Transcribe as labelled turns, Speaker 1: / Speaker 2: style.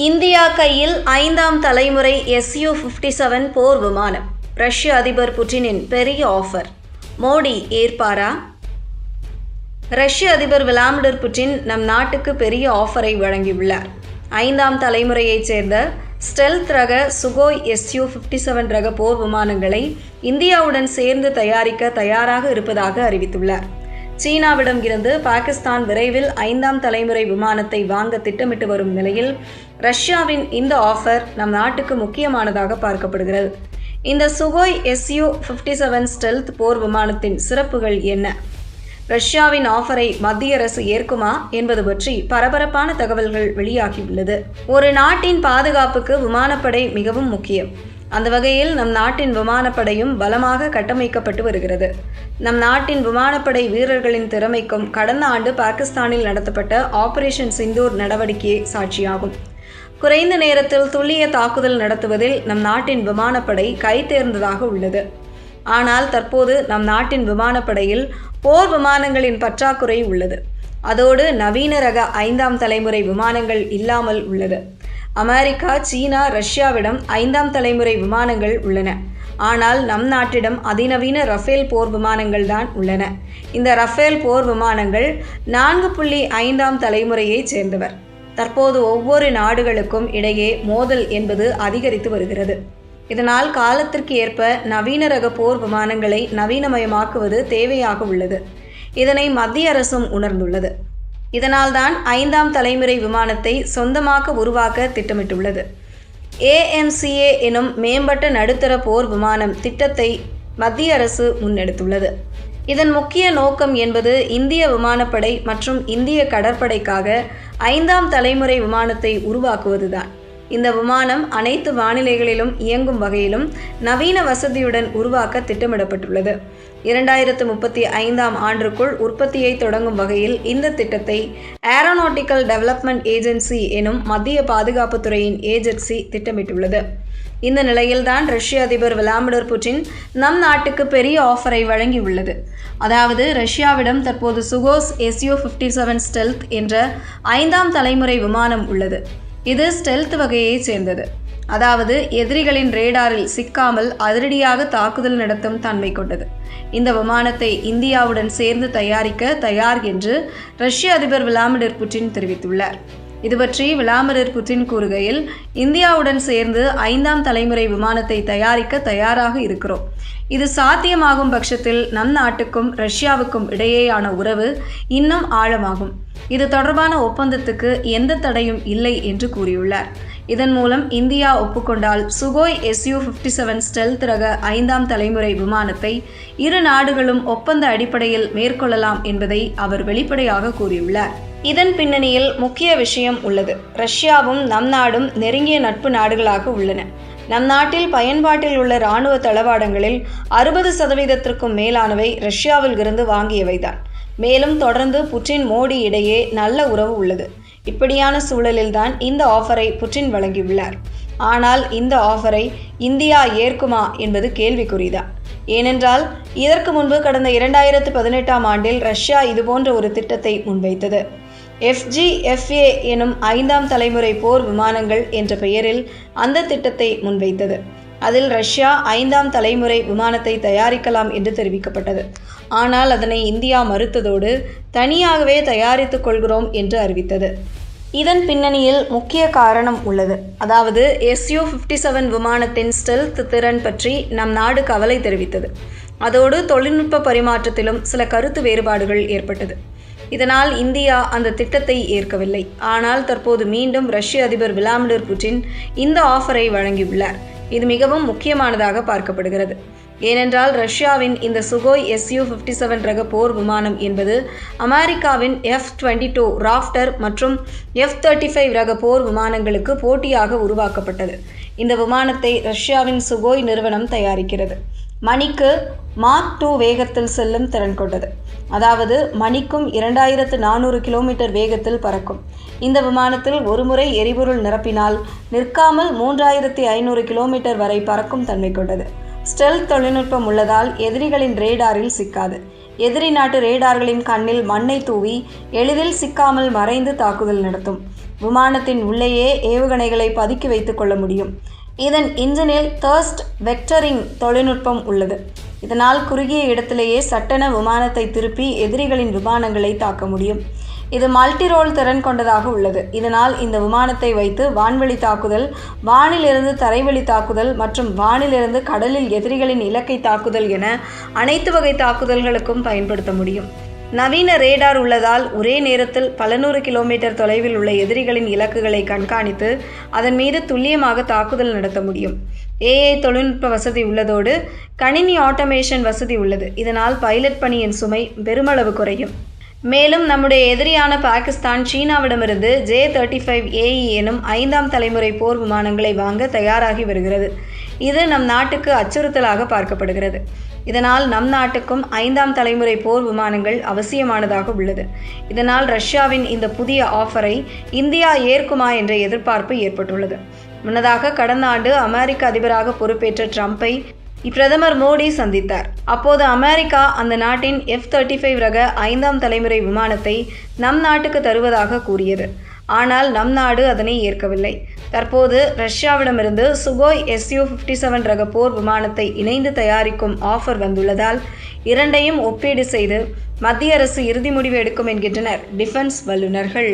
Speaker 1: India கையில் 5ஆம் தலைமுறை Su-57 போர் விமானம். ரஷ்ய அதிபர் புட்டினின் பெரிய ஆஃபர். மோடி ஏற்பாரா? ரஷ்ய அதிபர் விளாடிமிர் புட்டின் நம் நாட்டுக்கு பெரிய ஆஃபரை வழங்கியுள்ளார். 5ஆம் தலைமுறையைச் சேர்ந்த ஸ்டெல்த் ரக சுகோய் Su-57 ரக போர் விமானங்களை இந்தியாவுடன் சேர்ந்து தயாரிக்க தயாராக இருப்பதாக அறிவித்துள்ளார். சீனாவிடம் இருந்து பாகிஸ்தான் விரைவில் 5ஆம் தலைமுறை விமானத்தை வாங்க திட்டமிட்டு வரும் நிலையில் ரஷ்யாவின் இந்த ஆஃபர் நம் நாட்டுக்கு முக்கியமானதாக பார்க்கப்படுகிறது. இந்த சுகோய் Su-57 ஸ்டெல்த் போர் விமானத்தின் சிறப்புகள் என்ன? ரஷ்யாவின் ஆஃபரை மத்திய அரசு ஏற்குமா என்பது பற்றி பரபரப்பான தகவல்கள் வெளியாகியுள்ளது. ஒரு நாட்டின் பாதுகாப்புக்கு விமானப்படை மிகவும் முக்கியம். அந்த வகையில் நம் நாட்டின் விமானப்படையும் பலமாக கட்டமைக்கப்பட்டு வருகிறது. நம் நாட்டின் விமானப்படை வீரர்களின் திறமைக்கும் கடந்த ஆண்டு பாகிஸ்தானில் நடத்தப்பட்ட ஆபரேஷன் சிந்தூர் நடவடிக்கையே சாட்சியாகும். குறைந்த நேரத்தில் துல்லிய தாக்குதல் நடத்துவதில் நம் நாட்டின் விமானப்படை கைதேர்ந்ததாக உள்ளது. ஆனால் தற்போது நம் நாட்டின் விமானப்படையில் போர் விமானங்களின் பற்றாக்குறை உள்ளது. அதோடு நவீன ரக 5ஆம் தலைமுறை விமானங்கள் இல்லாமல் உள்ளது. அமெரிக்கா, சீனா, ரஷ்யாவிடம் 5ஆம் தலைமுறை விமானங்கள் உள்ளன. ஆனால் நம் நாட்டிடம் அதிநவீன ரஃபேல் போர் விமானங்கள் தான் உள்ளன. இந்த ரஃபேல் போர் விமானங்கள் 4.5ஆம் தலைமுறையைச் சேர்ந்தவர். தற்போது ஒவ்வொரு நாடுகளுக்கும் இடையே மோதல் என்பது அதிகரித்து வருகிறது. இதனால் காலத்திற்கு ஏற்ப நவீன ரக போர் விமானங்களை நவீனமயமாக்குவது தேவையாக உள்ளது. இதனை மத்திய அரசும் உணர்ந்துள்ளது. இதனால்தான் 5ஆம் தலைமுறை விமானத்தை சொந்தமாக உருவாக்க திட்டமிட்டுள்ளது. AMCA எனும் மேம்பட்ட நடுத்தர போர் விமானம் திட்டத்தை மத்திய அரசு முன்னெடுத்துள்ளது. இதன் முக்கிய நோக்கம் என்பது இந்திய விமானப்படை மற்றும் இந்திய கடற்படைக்காக 5ஆம் தலைமுறை விமானத்தை உருவாக்குவதுதான். இந்த விமானம் அனைத்து வானிலைகளிலும் இயங்கும் வகையிலும் நவீன வசதியுடன் உருவாக்க திட்டமிடப்பட்டுள்ளது. 2035ஆம் ஆண்டுக்குள் உற்பத்தியை தொடங்கும் வகையில் இந்த திட்டத்தை ஏரோநாட்டிக்கல் டெவலப்மெண்ட் ஏஜென்சி எனும் மத்திய பாதுகாப்புத்துறையின் ஏஜென்சி திட்டமிட்டுள்ளது. இந்த நிலையில்தான் ரஷ்ய அதிபர் விளாடிமிர் புட்டின் நம் நாட்டுக்கு பெரிய ஆஃபரை வழங்கியுள்ளது. அதாவது ரஷ்யாவிடம் தற்போது சுகோய் Su-57 ஸ்டெல்த் என்ற 5ஆம் தலைமுறை விமானம் உள்ளது. இது ஸ்டெல்த் வகையைச் சேர்ந்தது. அதாவது எதிரிகளின் ரேடாரில் சிக்காமல் அதிரடியாக தாக்குதல் நடத்தும் தன்மை கொண்டது. இந்த விமானத்தை இந்தியாவுடன் சேர்ந்து தயாரிக்க தயார் என்று ரஷ்ய அதிபர் விளாடிமிர் புட்டின் தெரிவித்துள்ளார். இது பற்றி விளாடிமிர் புட்டின் கூறுகையில், இந்தியாவுடன் சேர்ந்து 5ஆம் தலைமுறை விமானத்தை தயாரிக்க தயாராக இருக்கிறோம். இது சாத்தியமாகும் பட்சத்தில் நம் நாட்டுக்கும் ரஷ்யாவுக்கும் இடையேயான உறவு இன்னும் ஆழமாகும். இது தொடர்பான ஒப்பந்தத்துக்கு எந்த தடையும் இல்லை என்று கூறியுள்ளார். இதன் மூலம் இந்தியா ஒப்புக்கொண்டால் சுகோய் Su-57 ஸ்டெல்த் ரக 5ஆம் தலைமுறை விமானத்தை இரு நாடுகளும் ஒப்பந்த அடிப்படையில் மேற்கொள்ளலாம் என்பதை அவர் வெளிப்படையாக கூறியுள்ளார். இதன் பின்னணியில் முக்கிய விஷயம் உள்ளது. ரஷ்யாவும் நம் நாடும் நெருங்கிய நட்பு நாடுகளாக உள்ளன. நம் நாட்டில் பயன்பாட்டில் உள்ள இராணுவ தளவாடங்களில் 60% மேலானவை ரஷ்யாவில் இருந்து வாங்கியவைதான். மேலும் தொடர்ந்து புட்டின் மோடி இடையே நல்ல உறவு உள்ளது. இப்படியான சூழலில்தான் இந்த ஆஃபரை புட்டின் வழங்கியுள்ளார். ஆனால் இந்த ஆஃபரை இந்தியா ஏற்குமா என்பது கேள்விக்குறிதான். ஏனென்றால் இதற்கு முன்பு கடந்த 2018ஆம் ஆண்டில் ரஷ்யா இதுபோன்ற ஒரு திட்டத்தை முன்வைத்தது. FGFA எனும் 5ஆம் தலைமுறை போர் விமானங்கள் என்ற பெயரில் அந்த திட்டத்தை முன்வைத்தது. அதில் ரஷ்யா 5ஆம் தலைமுறை விமானத்தை தயாரிக்கலாம் என்று தெரிவிக்கப்பட்டது. ஆனால் அதனை இந்தியா மறுத்ததோடு தனியாகவே தயாரித்துக் கொள்கிறோம் என்று அறிவித்தது. இதன் பின்னணியில் முக்கிய காரணம் உள்ளது. அதாவது Su-57 விமானத்தின் ஸ்டெல்த் திறன் பற்றி நம் நாடு கவலை தெரிவித்தது. அதோடு தொழில்நுட்ப பரிமாற்றத்திலும் சில கருத்து வேறுபாடுகள் ஏற்பட்டது. இதனால் இந்தியா அந்த திட்டத்தை ஏற்கவில்லை. ஆனால் தற்போது மீண்டும் ரஷ்ய அதிபர் விளாடிமிர் புட்டின் இந்த ஆஃபரை வழங்கியுள்ளார். இது மிகவும் முக்கியமானதாக பார்க்கப்படுகிறது. ஏனென்றால் ரஷ்யாவின் இந்த சுகோய் Su-57 ரக போர் விமானம் என்பது அமெரிக்காவின் F-22 ராப்டர் மற்றும் F-35 ரக போர் விமானங்களுக்கு போட்டியாக உருவாக்கப்பட்டது. இந்த விமானத்தை ரஷ்யாவின் சுகோய் நிறுவனம் தயாரிக்கிறது. மணிக்கு மாக் 2 வேகத்தில் செல்லும் திறன் கொண்டது. அதாவது மணிக்கும் 2400 கிலோமீட்டர் வேகத்தில் பறக்கும். இந்த விமானத்தில் ஒருமுறை எரிபொருள் நிரப்பினால் நிற்காமல் 3500 கிலோமீட்டர் வரை பறக்கும் தன்மை கொண்டது. ஸ்டெல்த் தொழில்நுட்பம் உள்ளதால் எதிரிகளின் ரேடாரில் சிக்காது. எதிரி நாட்டு ரேடார்களின் கண்ணில் மண்ணை தூவி எளிதில் சிக்காமல் மறைந்து தாக்குதல் நடத்தும். விமானத்தின் உள்ளேயே ஏவுகணைகளை பதுக்கி வைத்துக் கொள்ள முடியும். இதன் இன்ஜினில் தர்ஸ்ட் வெக்டரிங் தொழில்நுட்பம் உள்ளது. இதனால் குறுகிய இடத்திலேயே சட்டென விமானத்தை திருப்பி எதிரிகளின் விமானங்களை தாக்க முடியும். இது மல்டிரோல் திறன் கொண்டதாக உள்ளது. இதனால் இந்த விமானத்தை வைத்து வான்வெளி தாக்குதல், வானிலிருந்து தரைவழி தாக்குதல் மற்றும் வானிலிருந்து கடலில் எதிரிகளின் இலக்கை தாக்குதல் என அனைத்து வகை தாக்குதல்களுக்கும் பயன்படுத்த முடியும். நவீன ரேடார் உள்ளதால் ஒரே நேரத்தில் பல 100 கிலோமீட்டர் தொலைவில் உள்ள எதிரிகளின் இலக்குகளை கண்காணித்து அதன் மீது துல்லியமாக தாக்குதல் நடத்த முடியும். AI தொழில்நுட்ப வசதி உள்ளதோடு கணினி ஆட்டோமேஷன் வசதி உள்ளது. இதனால் பைலட் பணியின் சுமை பெருமளவு குறையும். மேலும் நம்முடைய எதிரியான பாகிஸ்தான் சீனாவிடமிருந்து J-35AE எனும் 5ஆம் தலைமுறை போர் விமானங்களை வாங்க தயாராகி வருகிறது. இது நம் நாட்டுக்கு அச்சுறுத்தலாக பார்க்கப்படுகிறது. இதனால் நம் நாட்டுக்கும் 5ஆம் தலைமுறை போர் விமானங்கள் அவசியமானதாக உள்ளது. இதனால் ரஷ்யாவின் இந்த புதிய ஆஃபரை இந்தியா ஏற்குமா என்ற எதிர்பார்ப்பு ஏற்பட்டுள்ளது. முன்னதாக கடந்த ஆண்டு அமெரிக்க அதிபராக பொறுப்பேற்ற ட்ரம்பை பிரதமர் மோடி சந்தித்தார். அப்போது அமெரிக்கா அந்த நாட்டின் F-35 ரக 5ஆம் தலைமுறை விமானத்தை நம் நாட்டுக்கு தருவதாக கூறியது. ஆனால் நம் நாடு அதனை ஏற்கவில்லை. தற்போது ரஷ்யாவிடமிருந்து சுகோய் Su-57 ரக போர் விமானத்தை இணைந்து தயாரிக்கும் ஆஃபர் வந்துள்ளதால் இரண்டையும் ஒப்பீடு செய்து மத்திய அரசு இறுதி முடிவு எடுக்கும் என்கின்றனர் டிஃபென்ஸ் வல்லுநர்கள்.